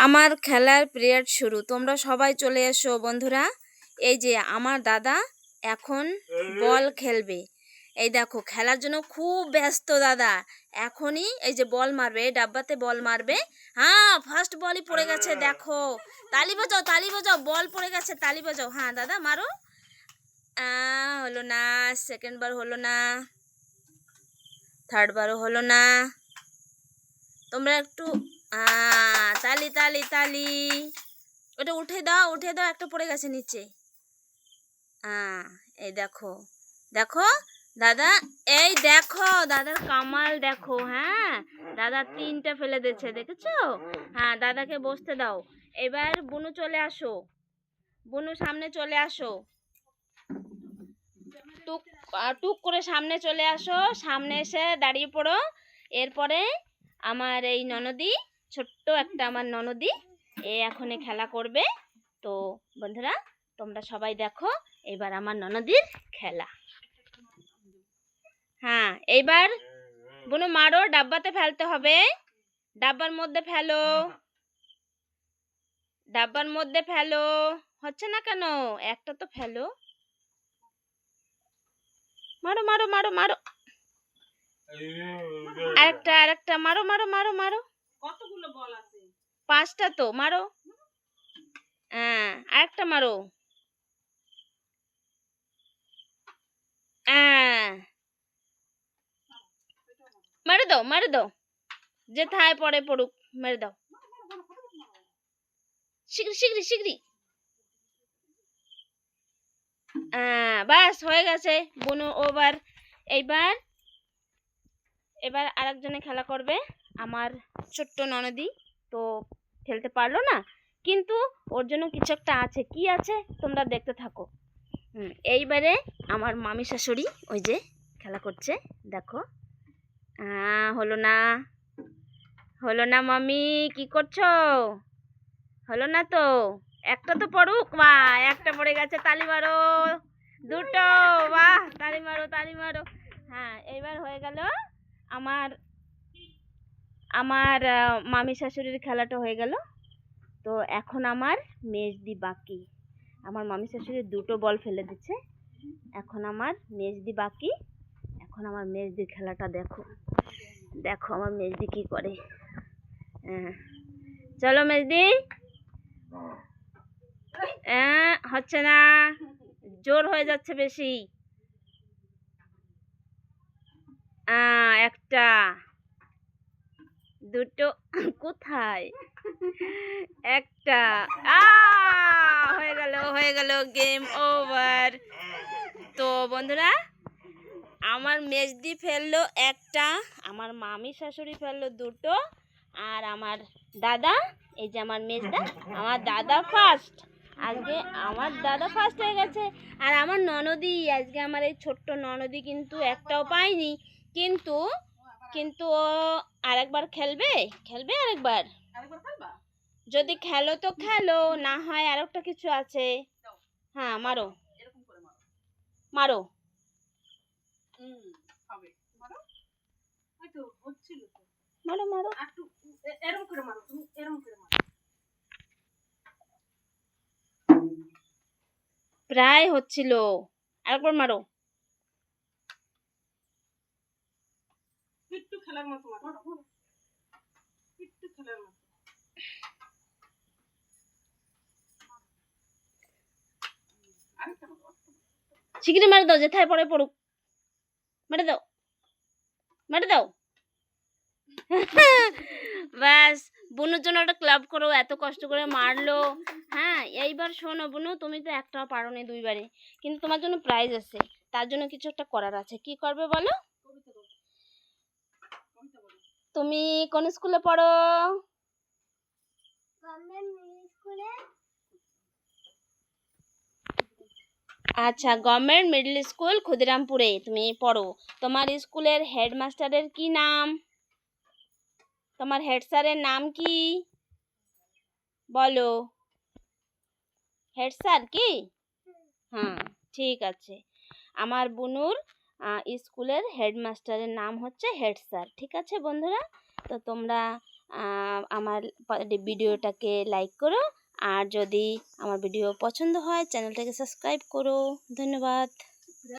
আমার খেলার পিরিয়ড শুরু। তোমরা সবাই চলে এসো বন্ধুরা। এই যে আমার দাদা এখন বল খেলবে। এই দেখো খেলার জন্য খুব ব্যস্ত দাদা। এখনই এই যে বল মারবে, ডাব্বাতে বল মারবে। হ্যাঁ, ফার্স্ট বলই পড়ে গেছে, দেখো। তালি বাজাও, তালি বাজাও, বল পড়ে গেছে, তালি বাজাও। হ্যাঁ দাদা মারো। হলো না, সেকেন্ড বার হলো না, থার্ড বারও হলো না। তোমরা একটু তালি তালি তালি। ওটা উঠে দাও, উঠে দাও, একটা পড়ে গেছে নিচে। এই দেখো, দেখো দাদা, এই দেখো দাদার কামাল দেখো। হ্যাঁ, দাদা 3টা ফেলে দিচ্ছে, দেখেছো? হ্যাঁ, দাদাকে বসতে দাও। এবার বুনু চলে আসো, বুনু সামনে চলে আসো। টুক টুক করে সামনে চলে আসো, সামনে এসে দাঁড়িয়ে পড়ো। এরপরে আমার এই ননদি, ছোট্ট একটা আমার ননদি, এখনই খেলা করবে। তো বন্ধুরা তোমরা সবাই দেখো এবার আমার ননদির খেলা। হ্যাঁ, এইবার বুনু মারো, ডাব্বাতে ফেলতে হবে। ডাব্বার মধ্যে ফেলো, ডাব্বার মধ্যে ফেলো। হচ্ছে না কেন? একটা তো ফেলো। মারো মারো মারো মারো, আরেকটা আরেকটা মারো মারো মারো মারো। কতগুলো বল আছে? 5টা তো, মারো। আরেকটা মারো। মারে দাও, মারে দাও, যেথায় পড়ে পড়ুক, মেরে দাও। শিগগিরি শিগগিরি শিগগিরি। বাস হয়ে গেছে বুনু ওভার। এইবার এবার আরেকজনে খেলা করবে, আমার ছোট্ট ননদি। তো খেলতে পারলো না, কিন্তু ওর জন্য কিছু একটা আছে। কি আছে তোমরা দেখতে থাকো। এইবারে আমার মামি শাশুড়ি ওই যে খেলা করছে, দেখো। হলো না, হলো না মামি, কি করছো? হলো না তো, একটা তো পড়ুক। একটা পড়ে গেছে, তালি মারো। 2টো, বাহ, তালি মারো তালি মারো। হ্যাঁ, এইবার হয়ে গেল আমার আমার মামি শাশুড়ির খেলাটা হয়ে গেল। তো এখন আমার মেজদি বাকি। আমার মামি শাশুড়ি 2টো বল ফেলে দিচ্ছে, এখন আমার মেজদি বাকি। এখন আমার মেজদির খেলাটা দেখো, দেখো আমার মেজদি কি করে। চলো মেজদি। হচ্ছে না, জোর হয়ে যাচ্ছে বেশি। একটা, 2টো, কোথায়? একটা। হয়ে গেল, হয়ে গেল, গেম ওভার। তো বন্ধুরা আমার মেজদি ফেললো একটা, আমার মামি শাশুড়ি ফেললো 2টো, আর আমার দাদা, এই যে আমার মেজদা, আমার দাদা ফার্স্ট। আজকে আমার দাদা ফার্স্ট হয়ে গেছে। আর আমার ননদি, আজকে আমার এই ছোট্ট ননদি কিন্তু একটাও পায়নি। কিন্তু কিন্তু ও আরেকবার খেলবে, খেলবে আরেকবার। যদি খেলো তো খেলো, না হয় আরেকটা কিছু আছে। হ্যাঁ, মারো মারো। মারো মারো, প্রায় হচ্ছিল, আরেকবার মারো। একটু খেলার মতো মারো, একটু খেলার মতো। শিগগিরি মারে দাও, যেথায় পড়ে পড়ুক, মেরে দাও, মেরে দাও। ব্যাস, বুনুর জন্য একটা ক্লাব করো, এত কষ্ট করে মারলো। হ্যাঁ, এইবার শোনো বুনু, তুমি তো একটাও পারোনি 2বারে, কিন্তু তোমার জন্য প্রাইজ আছে। তার জন্য কিছু একটা করার আছে। কি করবে বলো? তুমি কোন স্কুলে পড়ো? আচ্ছা, গভর্নমেন্ট মিডল স্কুল ক্ষুদিরামপুরে তুমি পড়ো। তোমার স্কুলের হেডমাস্টারের কি নাম? তোমার হেড স্যারের নাম কি বলো? হেড স্যার কি? হ্যাঁ, ঠিক আছে। আমার বুনুর স্কুলের হেডমাস্টারের নাম হচ্ছে হেড স্যার। ঠিক আছে বন্ধুরা, তো তোমরা আমার ভিডিওটাকে লাইক করো, আর যদি আমার ভিডিও পছন্দ হয় চ্যানেলটাকে সাবস্ক্রাইব করো। ধন্যবাদ।